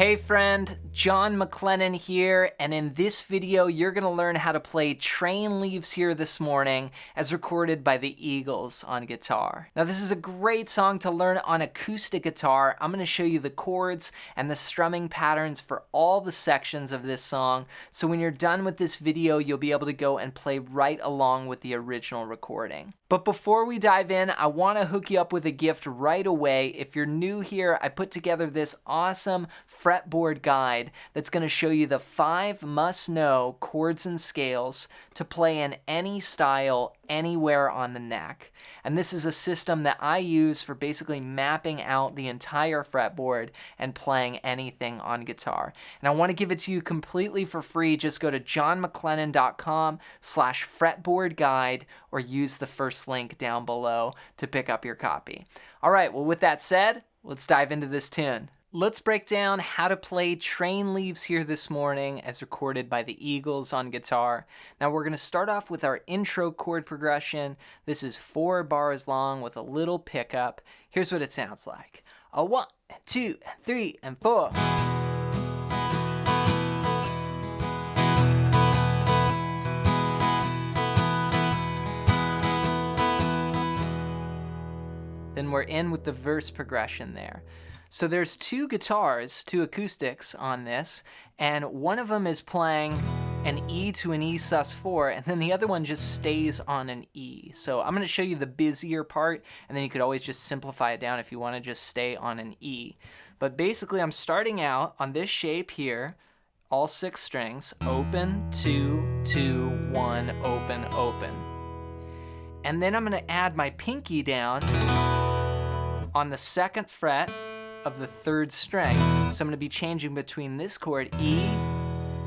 Hey friend, John MacLennan here, and in this video you're going to learn how to play Train Leaves Here This Morning as recorded by the Eagles on guitar. Now this is a great song to learn on acoustic guitar. I'm going to show you the chords and the strumming patterns for all the sections of this song, so when you're done with this video you'll be able to go and play right along with the original recording. But before we dive in, I want to hook you up with a gift right away. If you're new here, I put together this awesome fretboard guide that's going to show you the 5 must-know chords and scales to play in any style, anywhere on the neck. And this is a system that I use for basically mapping out the entire fretboard and playing anything on guitar. And I want to give it to you completely for free. Just go to johnmaclennan.com/fretboard guide or use the first link down below to pick up your copy. All right, well with that said, let's dive into this tune. Let's break down how to play Train Leaves Here This Morning as recorded by the Eagles on guitar. Now we're going to start off with our intro chord progression. This is 4 bars long with a little pickup. Here's what it sounds like. A 1, 2, 3, and 4. Then we're in with the verse progression there. So there's 2 guitars, 2 acoustics on this, and one of them is playing an E to an E sus4, and then the other one just stays on an E. So I'm going to show you the busier part, and then you could always just simplify it down if you want to just stay on an E. But basically I'm starting out on this shape here, all 6 strings, open, 2, 2, 1, open, open. And then I'm going to add my pinky down on the 2nd fret of the 3rd string. So I'm going to be changing between this chord E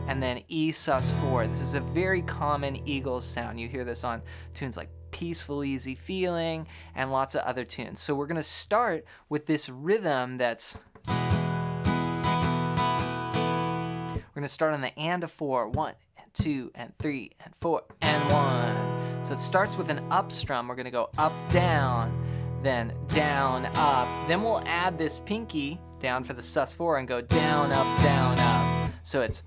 and then E sus4. This is a very common Eagles sound. You hear this on tunes like Peaceful Easy Feeling and lots of other tunes. So we're going to start with this rhythm that's, we're going to start on the and a 4, 1 and 2 and 3 and 4 and 1. So it starts with an up strum. We're going to go up, down, then down, up. Then we'll add this pinky down for the sus4 and go down, up, down, up. So it's,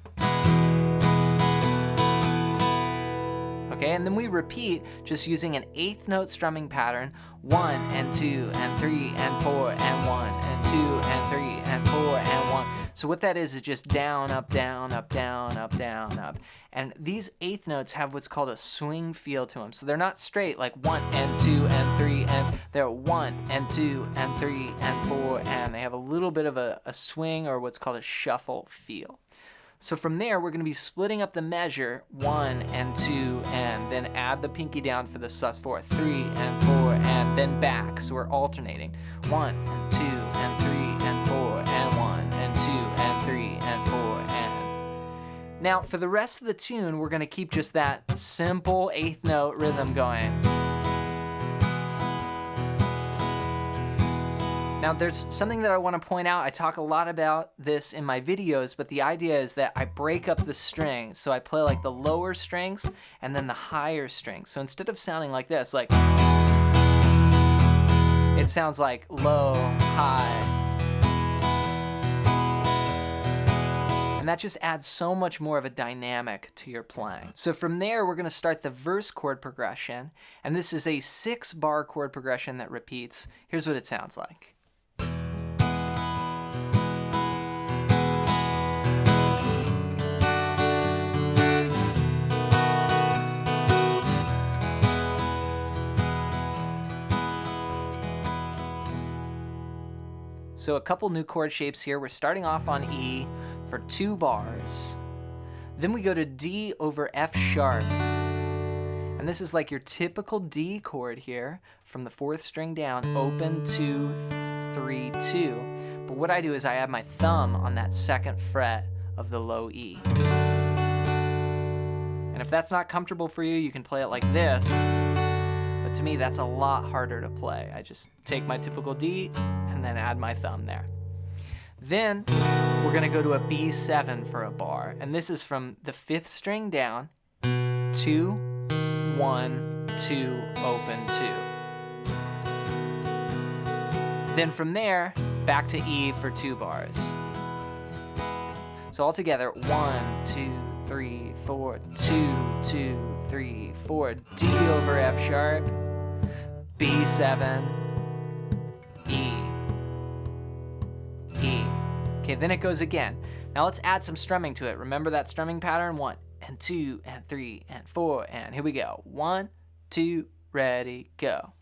okay, and then we repeat just using an 8th note strumming pattern, 1 and 2 and 3 and 4 and 1 and 2 and 3 and 4 and 1. So what that is just down, up, down, up, down, up, down, up. And these 8th notes have what's called a swing feel to them. So they're not straight like 1 and 2 and 3 and they're 1 and 2 and 3 and 4 and they have a little bit of a swing or what's called a shuffle feel. So from there, we're going to be splitting up the measure 1 and 2 and then add the pinky down for the sus4, 3 and 4 and then back. So we're alternating 1 and 2 and 3 and 4 and 1 and 2 and 3 and 4 and. Now for the rest of the tune, we're going to keep just that simple 8th note rhythm going. Now there's something that I want to point out. I talk a lot about this in my videos, but the idea is that I break up the strings. So I play like the lower strings and then the higher strings. So instead of sounding like this, like, it sounds like low, high. And that just adds so much more of a dynamic to your playing. So from there, we're going to start the verse chord progression. And this is a 6-bar chord progression that repeats. Here's what it sounds like. So a couple new chord shapes here. We're starting off on E for 2 bars. Then we go to D over F sharp. And this is like your typical D chord here from the 4th string down, open, 2, 3, 2. But what I do is I add my thumb on that 2nd fret of the low E. And if that's not comfortable for you, you can play it like this. But to me, that's a lot harder to play. I just take my typical D and then add my thumb there. Then we're going to go to a B7 for a bar. And this is from the 5th string down, 2, 1, 2, open, 2. Then from there, back to E for 2 bars. So all together, 1, 2, 3, 4, 2, 2, 3, 4, D over F sharp, B7, E, E. Okay, then it goes again. Now let's add some strumming to it. Remember that strumming pattern? 1 and 2 and 3 and 4, and here we go. 1, 2, ready, go.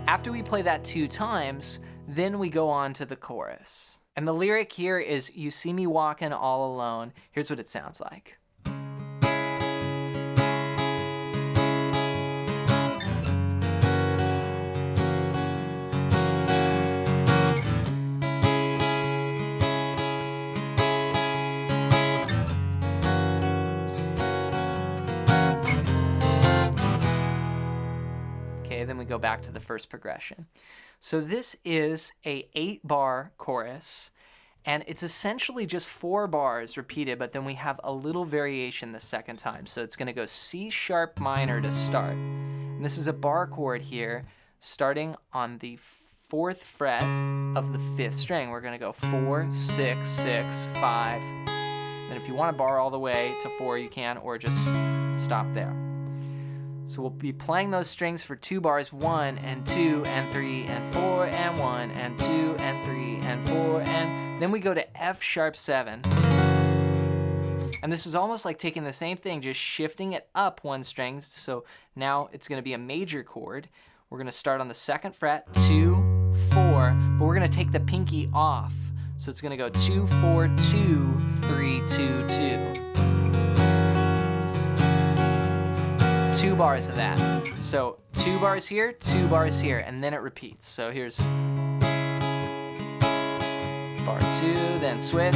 After we play that 2 times, then we go on to the chorus. And the lyric here is, "You see me walking all alone." Here's what it sounds like. Okay, then we go back to the first progression. So this is a 8-bar chorus, and it's essentially just 4 bars repeated, but then we have a little variation the second time. So it's going to go C sharp minor to start. And this is a bar chord here, starting on the 4th fret of the 5th string. We're going to go 4, 6, 6, 5. And if you want to bar all the way to 4, you can, or just stop there. So we'll be playing those strings for 2 bars, 1 and 2 and 3 and 4 and 1 and 2 and 3 and 4, and then we go to F sharp 7. And this is almost like taking the same thing, just shifting it up 1 string. So now it's going to be a major chord. We're going to start on the 2nd fret, 2, 4, but we're going to take the pinky off. So it's going to go 2, 4, 2, 3, 2, 2. 2 bars of that. So 2 bars here, 2 bars here, and then it repeats. So here's bar 2, then switch.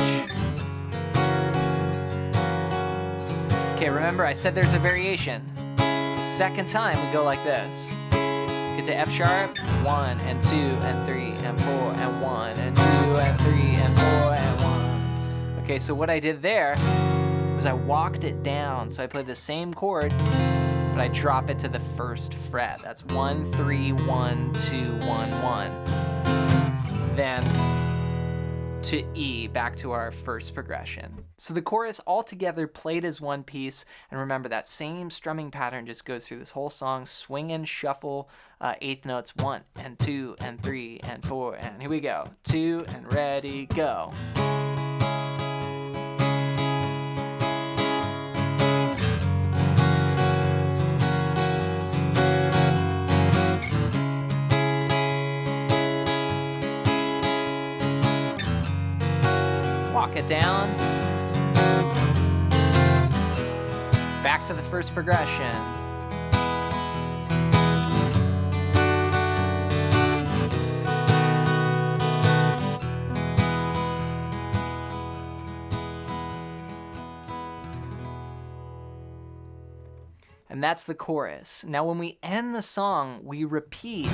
Okay, remember I said there's a variation. The second time we go like this. Get to F sharp, 1 and 2 and 3 and 4 and 1 and 2 and 3 and 4 and 1. Okay, so what I did there was I walked it down. So I played the same chord, but I drop it to the 1st fret. That's 1, 3, 1, 2, 1, 1. Then to E, back to our first progression. So the chorus all together played as one piece, and remember that same strumming pattern just goes through this whole song, swing and shuffle 8th notes, 1 and 2 and 3 and 4, and here we go. 2 and ready, go. Walk it down. Back to the first progression. And that's the chorus. Now when we end the song, we repeat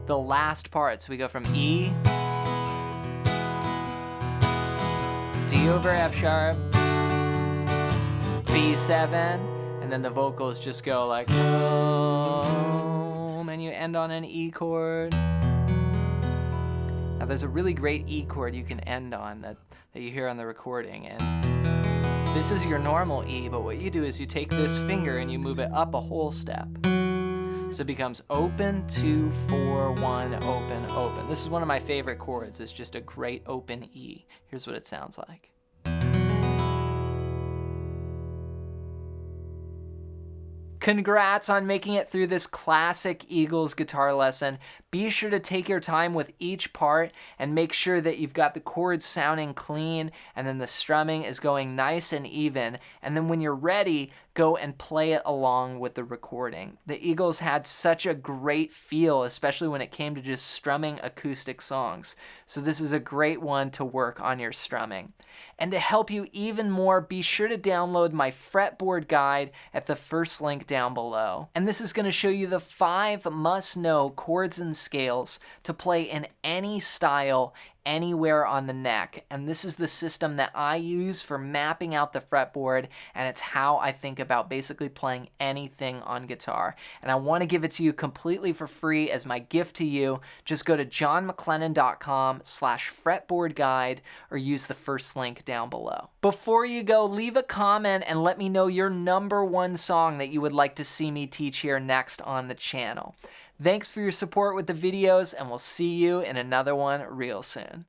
the last part. So we go from E, D over F sharp, B7, and then the vocals just go like home, and you end on an E chord. Now there's a really great E chord you can end on that you hear on the recording, and this is your normal E, but what you do is you take this finger and you move it up a whole step. So it becomes open, 2, 4, 1, open, open. This is one of my favorite chords. It's just a great open E. Here's what it sounds like. Congrats on making it through this classic Eagles guitar lesson. Be sure to take your time with each part and make sure that you've got the chords sounding clean and then the strumming is going nice and even. And then when you're ready, go and play it along with the recording. The Eagles had such a great feel, especially when it came to just strumming acoustic songs. So this is a great one to work on your strumming. And to help you even more, be sure to download my fretboard guide at the first link down below. And this is going to show you the 5 must-know chords and scales to play in any style, anywhere on the neck. And this is the system that I use for mapping out the fretboard, and it's how I think about basically playing anything on guitar. And I want to give it to you completely for free as my gift to you. Just go to johnmaclennan.com/fretboard guide or use the first link down below. Before you go, leave a comment and let me know your #1 song that you would like to see me teach here next on the channel. Thanks for your support with the videos, and we'll see you in another one real soon.